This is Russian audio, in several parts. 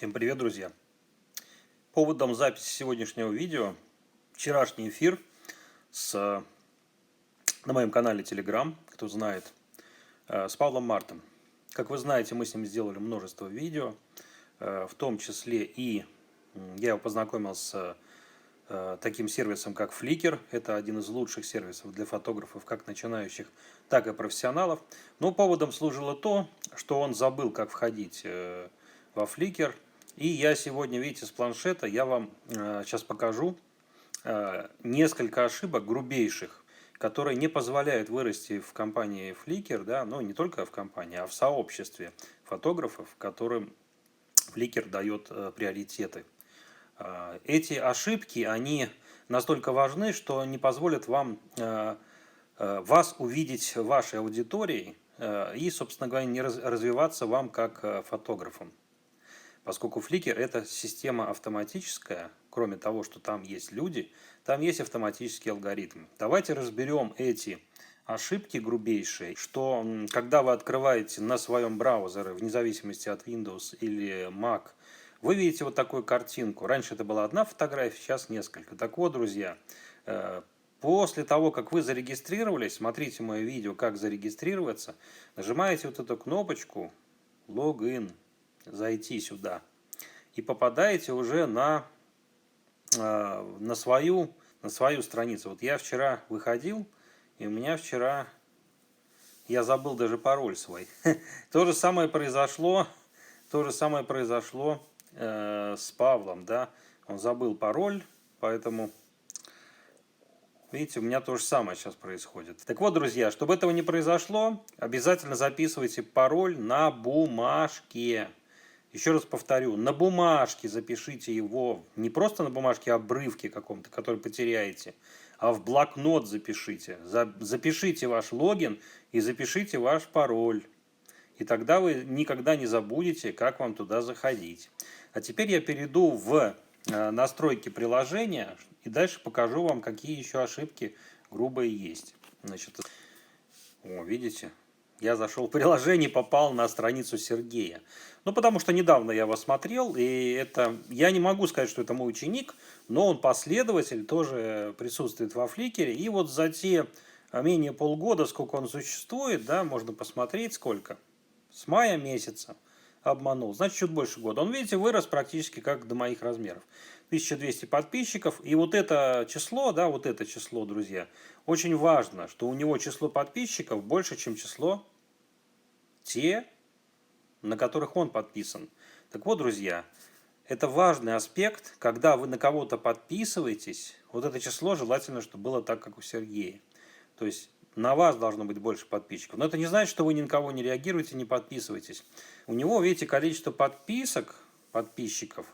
Всем привет, друзья! Поводом записи сегодняшнего видео вчерашний эфир на моем канале Telegram, кто знает, с Павлом Мартом. Как вы знаете, мы с ним сделали множество видео, в том числе и я его познакомил с таким сервисом, как Flickr. Это один из лучших сервисов для фотографов, как начинающих, так и профессионалов. Но поводом служило то, что он забыл, как входить во Flickr. И я сегодня, видите, с планшета я вам сейчас покажу несколько ошибок грубейших, которые не позволяют вырасти в компании Flickr, да, но не только в компании, а в сообществе фотографов, которым Flickr дает приоритеты. Эти ошибки, они настолько важны, что не позволят вас увидеть вашей аудиторией и, собственно говоря, не развиваться вам как фотографам. Поскольку Flickr это система автоматическая, кроме того, что там есть люди, там есть автоматический алгоритм. Давайте разберем эти ошибки грубейшие, что когда вы открываете на своем браузере, вне зависимости от Windows или Mac, вы видите вот такую картинку. Раньше это была одна фотография, сейчас несколько. Так вот, друзья, после того, как вы зарегистрировались, смотрите мое видео, как зарегистрироваться, нажимаете вот эту кнопочку «Логин», зайти сюда, и попадаете уже на свою страницу. Вот я вчера выходил, и у меня вчера, я забыл даже пароль свой. То же самое произошло с Павлом, да, он забыл пароль, поэтому, видите, у меня то же самое сейчас происходит. Так вот, друзья, чтобы этого не произошло, обязательно записывайте пароль на бумажке. Еще раз повторю, на бумажке запишите его, не просто на бумажке, а обрывке каком-то, который потеряете, а в блокнот запишите. Запишите ваш логин и запишите ваш пароль. И тогда вы никогда не забудете, как вам туда заходить. А теперь я перейду в настройки приложения и дальше покажу вам, какие еще ошибки грубые есть. Значит, видите, я зашел в приложение и попал на страницу Сергея. Ну, потому что недавно я его смотрел, и я не могу сказать, что это мой ученик, но он последователь, тоже присутствует во Flickr. И вот за те менее полгода, сколько он существует, да, можно посмотреть сколько. С мая месяца обманул, значит, чуть больше года. Он, видите, вырос практически как до моих размеров. 1200 подписчиков. И вот это число, да, вот это число, друзья, очень важно, что у него число подписчиков больше, чем число те, на которых он подписан. Так вот, друзья, это важный аспект, когда вы на кого-то подписываетесь, вот это число желательно, чтобы было так, как у Сергея. То есть на вас должно быть больше подписчиков. Но это не значит, что вы ни на кого не реагируете, не подписываетесь. У него, видите, количество подписчиков,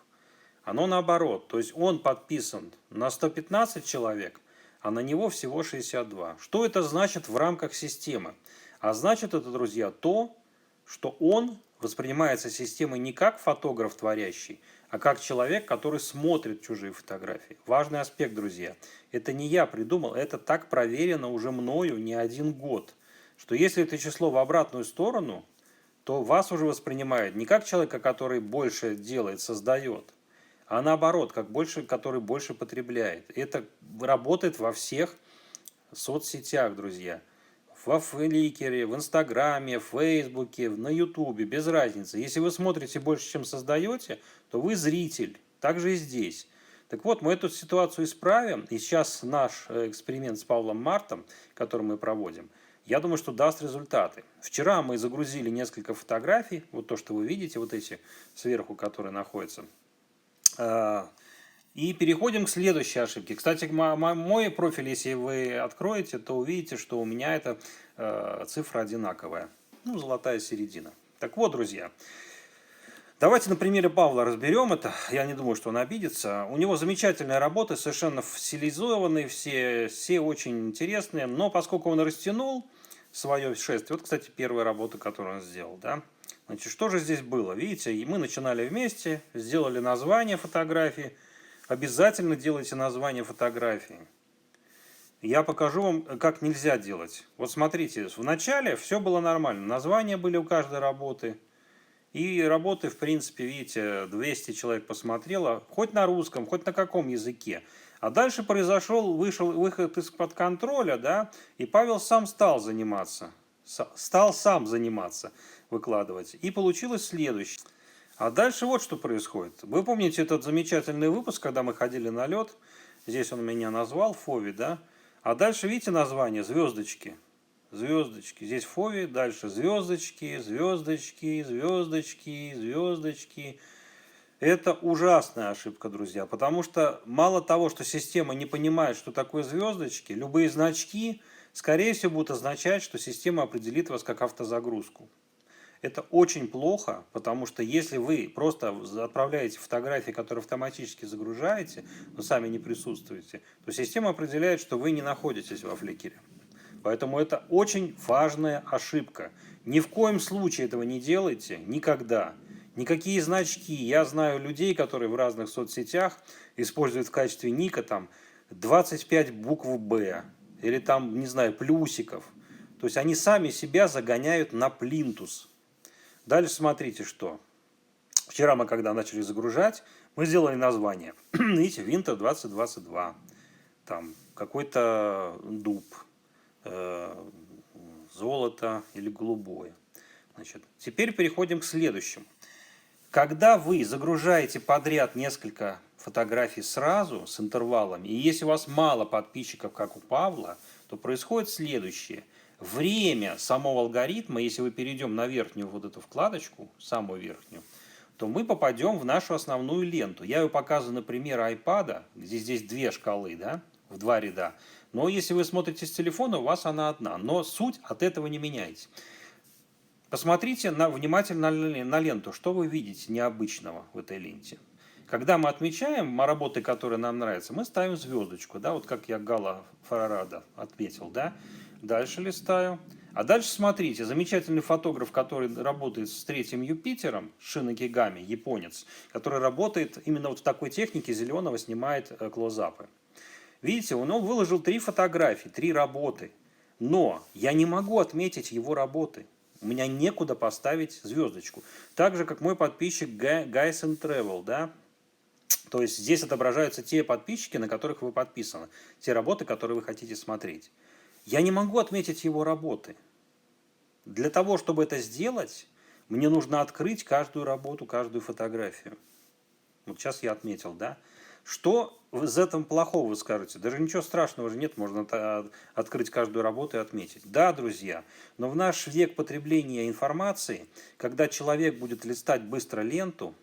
оно наоборот. То есть он подписан на 115 человек, а на него всего 62. Что это значит в рамках системы? А значит это, друзья, то, что он воспринимается системой не как фотограф творящий, а как человек, который смотрит чужие фотографии. Важный аспект, друзья. Это не я придумал, это так проверено уже мною не один год. Что если это число в обратную сторону, то вас уже воспринимают не как человека, который больше делает, создает, а наоборот, который больше потребляет. Это работает во всех соцсетях, друзья. Во Flickr, в Инстаграме, в Фейсбуке, на Ютубе, без разницы. Если вы смотрите больше, чем создаете, то вы зритель. Так же и здесь. Так вот, мы эту ситуацию исправим. И сейчас наш эксперимент с Павлом Мартом, который мы проводим, я думаю, что даст результаты. Вчера мы загрузили несколько фотографий. Вот то, что вы видите, вот эти сверху, которые находятся. И переходим к следующей ошибке. Кстати, мой профиль, если вы откроете, то увидите, что у меня эта цифра одинаковая. Ну, золотая середина. Так вот, друзья, давайте на примере Павла разберем это. Я не думаю, что он обидится. У него замечательная работа, совершенно стилизованные, все очень интересные. Но поскольку он растянул свое шествие, вот, кстати, первая работа, которую он сделал, да. Значит, что же здесь было? Видите, мы начинали вместе, сделали название фотографии. Обязательно делайте название фотографии. Я покажу вам, как нельзя делать. Вот смотрите, в начале все было нормально. Названия были у каждой работы. И работы, в принципе, видите, 200 человек посмотрело, хоть на русском, хоть на каком языке. А дальше вышел выход из-под контроля, да, и Павел сам стал заниматься. Стал сам заниматься, выкладывать. И получилось следующее. А дальше вот что происходит. Вы помните этот замечательный выпуск, когда мы ходили на лед? Здесь он меня назвал, Фови, да? А дальше, видите, название? Звездочки. Звездочки. Здесь Фови, дальше звездочки, звездочки, звездочки, звездочки. Это ужасная ошибка, друзья, потому что мало того, что система не понимает, что такое звездочки, любые значки, скорее всего, будут означать, что система определит вас как автозагрузку. Это очень плохо, потому что если вы просто отправляете фотографии, которые автоматически загружаете, но сами не присутствуете, то система определяет, что вы не находитесь во Фликере. Поэтому это очень важная ошибка. Ни в коем случае этого не делайте, никогда. Никакие значки. Я знаю людей, которые в разных соцсетях используют в качестве ника там 25 букв «Б» или там, не знаю, плюсиков. То есть они сами себя загоняют на плинтус. Дальше смотрите, что. Вчера мы, когда начали загружать, мы сделали название. Видите, Winter 2022. Там какой-то дуб. Золото или голубое. Значит, теперь переходим к следующему. Когда вы загружаете подряд несколько фотографий сразу с интервалами, и если у вас мало подписчиков, как у Павла, то происходит следующее. Время самого алгоритма, если мы перейдем на верхнюю вот эту вкладочку, самую верхнюю, то мы попадем в нашу основную ленту. Я ее показываю на примере iPad, где здесь две шкалы, да, в два ряда. Но если вы смотрите с телефона, у вас она одна. Но суть от этого не меняется. Посмотрите внимательно на ленту, что вы видите необычного в этой ленте. Когда мы отмечаем работы, которые нам нравятся, мы ставим звездочку, да, вот как я Гала Фарарада отметил, да. Дальше листаю. А дальше смотрите, замечательный фотограф, который работает с третьим Юпитером, Шино Кигами, японец, который работает именно вот в такой технике зеленого, снимает клоузапы. Видите, он выложил 3 фотографии, 3 работы. Но я не могу отметить его работы. У меня некуда поставить звездочку. Так же, как мой подписчик Guys and Travel, да? То есть здесь отображаются те подписчики, на которых вы подписаны. Те работы, которые вы хотите смотреть. Я не могу отметить его работы. Для того, чтобы это сделать, мне нужно открыть каждую работу, каждую фотографию. Вот сейчас я отметил, да? Что из этого плохого вы скажете? Даже ничего страшного же нет, можно открыть каждую работу и отметить. Да, друзья, но в наш век потребления информации, когда человек будет листать быстро ленту,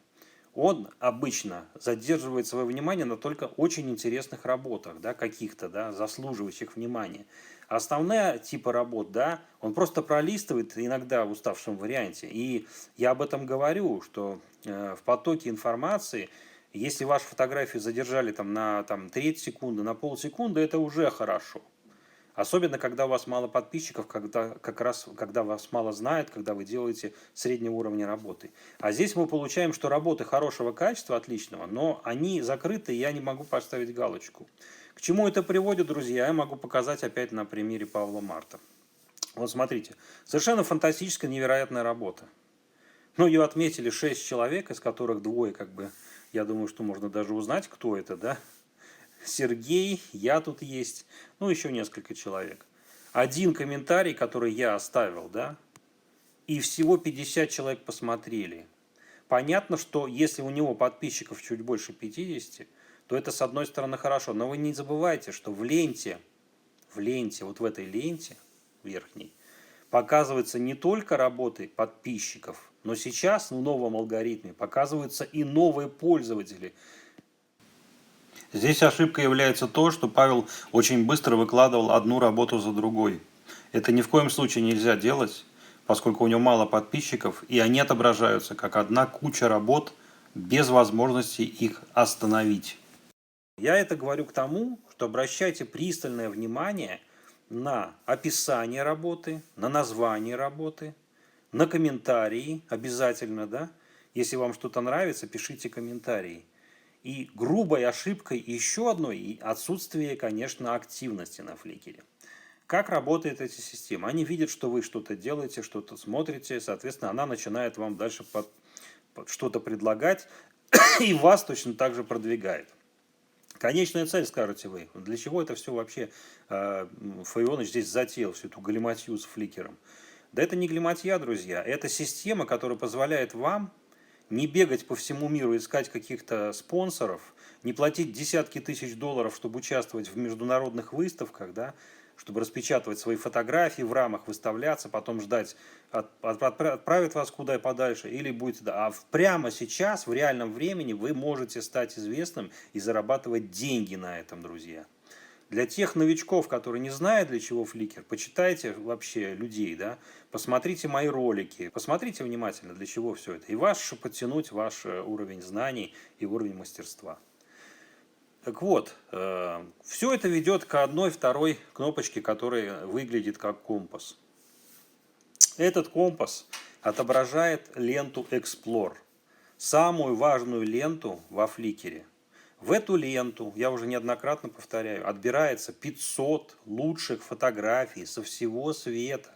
он обычно задерживает свое внимание на только очень интересных работах, да, каких-то, да, заслуживающих внимания. А основные типы работ, да, он просто пролистывает иногда в уставшем варианте. И я об этом говорю, что в потоке информации, если вашу фотографию задержали там, на треть секунды, на полсекунды, это уже хорошо. Особенно, когда у вас мало подписчиков, когда вас мало знают, когда вы делаете среднего уровня работы. А здесь мы получаем, что работы хорошего качества, отличного, но они закрыты, и я не могу поставить галочку. К чему это приводит, друзья, я могу показать опять на примере Павла Марта. Вот смотрите, совершенно фантастическая, невероятная работа. Ну, ее отметили 6 человек, из которых двое, как бы, я думаю, что можно даже узнать, кто это, да? Сергей, я тут есть, ну, еще несколько человек. Один комментарий, который я оставил, да, и всего 50 человек посмотрели. Понятно, что если у него подписчиков чуть больше 50, то это, с одной стороны, хорошо. Но вы не забывайте, что в ленте, вот в этой ленте верхней, показываются не только работы подписчиков, но сейчас в новом алгоритме показываются и новые пользователи. Здесь ошибкой является то, что Павел очень быстро выкладывал одну работу за другой. Это ни в коем случае нельзя делать, поскольку у него мало подписчиков, и они отображаются как одна куча работ без возможности их остановить. Я это говорю к тому, что обращайте пристальное внимание на описание работы, на название работы, на комментарии обязательно, да? Если вам что-то нравится, пишите комментарии. И грубой ошибкой еще одной отсутствие, конечно, активности на Фликере. Как работает эта система? Они видят, что вы что-то делаете, что-то смотрите, соответственно, она начинает вам дальше что-то предлагать и вас точно так же продвигает. Конечная цель, скажете вы. Для чего это все вообще Фаионыч здесь затеял, всю эту галиматью с фликером? Да это не галиматья, друзья. Это система, которая позволяет вам не бегать по всему миру, искать каких-то спонсоров, не платить десятки тысяч долларов, чтобы участвовать в международных выставках, да, чтобы распечатывать свои фотографии в рамах, выставляться, потом ждать, отправят вас куда подальше или будет... Да, а прямо сейчас, в реальном времени, вы можете стать известным и зарабатывать деньги на этом, друзья. Для тех новичков, которые не знают, для чего фликер, почитайте вообще людей, да, посмотрите мои ролики, посмотрите внимательно, для чего все это. И подтянуть ваш уровень знаний и уровень мастерства. Так вот, все это ведет к второй кнопочке, которая выглядит как компас. Этот компас отображает ленту Explore, самую важную ленту во фликере. В эту ленту, я уже неоднократно повторяю, отбирается 500 лучших фотографий со всего света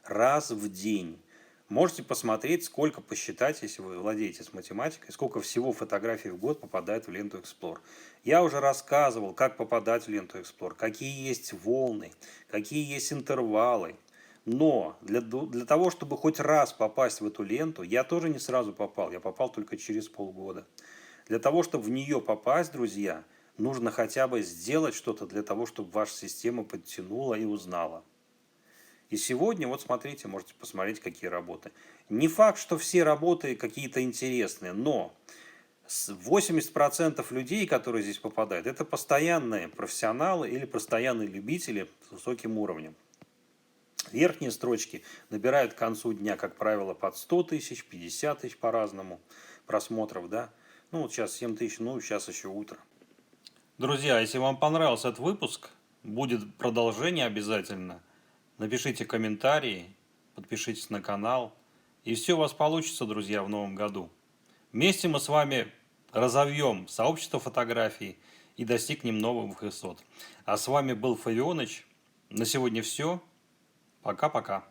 раз в день. Можете посмотреть, сколько посчитать, если вы владеете с математикой, сколько всего фотографий в год попадает в ленту Explore. Я уже рассказывал, как попадать в ленту Explore, какие есть волны, какие есть интервалы. Но для того, чтобы хоть раз попасть в эту ленту, я тоже не сразу попал, я попал только через полгода. Для того, чтобы в нее попасть, друзья, нужно хотя бы сделать что-то для того, чтобы ваша система подтянула и узнала. И сегодня, вот смотрите, можете посмотреть, какие работы. Не факт, что все работы какие-то интересные, но 80% людей, которые здесь попадают, это постоянные профессионалы или постоянные любители с высоким уровнем. Верхние строчки набирают к концу дня, как правило, под 100 тысяч, 50 тысяч по-разному просмотров, да. Ну, вот сейчас 7 тысяч, ну, сейчас еще утро. Друзья, если вам понравился этот выпуск, будет продолжение обязательно. Напишите комментарии, подпишитесь на канал. И все у вас получится, друзья, в новом году. Вместе мы с вами разовьем сообщество фотографий и достигнем новых высот. А с вами был Фаионыч. На сегодня все. Пока-пока.